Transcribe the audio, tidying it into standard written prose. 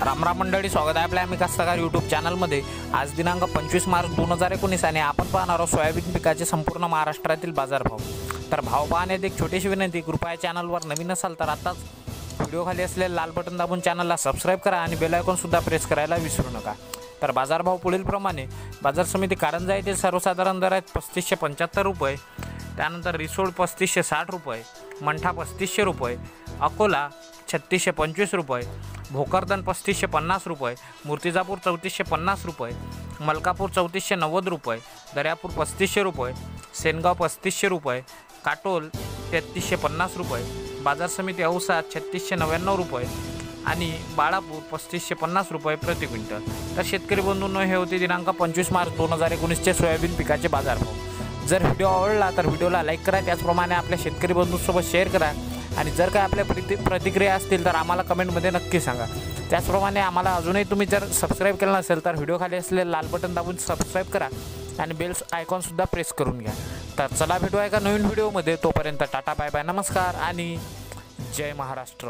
रामराम मंडळी, स्वागत आहे आपल्या आम्ही कास्तकार यूट्यूब चॅनलमध्ये। आज दिनांक 25 मार्च 2019 आणि आपण पाहणार आहोत सोयाबीन पिकाचे संपूर्ण महाराष्ट्रातील बाजारभाव। तर भाव पाहण्यात एक छोटीशी विनंती, कृपया चॅनलवर नवीन असाल तर आताच व्हिडिओ खाली असलेले लाल बटन दाबून चॅनलला सबस्क्राइब करा आणि बेल आयकॉन सुद्धा प्रेस करायला विसरू नका। तर बाजारभाव पुढील प्रमाणे, बाजार समिती कारंजा येथील सर्वसाधारण दर आहेत 3575 रुपये, त्यानंतर रिसोड 3560 रुपये, मंठा 3500 रुपये, अकोला 3625 रुपये, भोकरदन 3550 रुपये, मूर्तिजापूर 3450 रुपये, मलकापूर 3490 रुपये, दर्यापूर 3500 रुपये, सेनगाव 3500 रुपये, काटोल 3350 रुपये, बाजार समिती औसा 3699 रुपये आणि बाळापूर 3550 रुपये प्रति क्विंटल। तर शेतकरी बंधूंनो, हे होते दिनांक 25 मार्च 2019चे सोयाबीन पिकाचे बाजारभाव। जर व्हिडिओ आवडला तर व्हिडिओला लाईक करा, त्याचप्रमाणे आपल्या शेतकरी बंधूंसोबत शेअर करा आणि जर काय आपल्या प्रतिक्रिया असतील तर आम्हाला कमेंटमध्ये नक्की सांगा। त्याचप्रमाणे आम्हाला अजूनही तुम्ही जर सबस्क्राइब केलं नसेल तर व्हिडिओ खाली असलेले लाल बटन दाबून सबस्क्राइब करा आणि बेल आयकॉनसुद्धा प्रेस करून घ्या। तर चला भेटूया एका नवीन व्हिडिओमध्ये, तोपर्यंत टाटा बाय बाय, नमस्कार आणि जय महाराष्ट्र।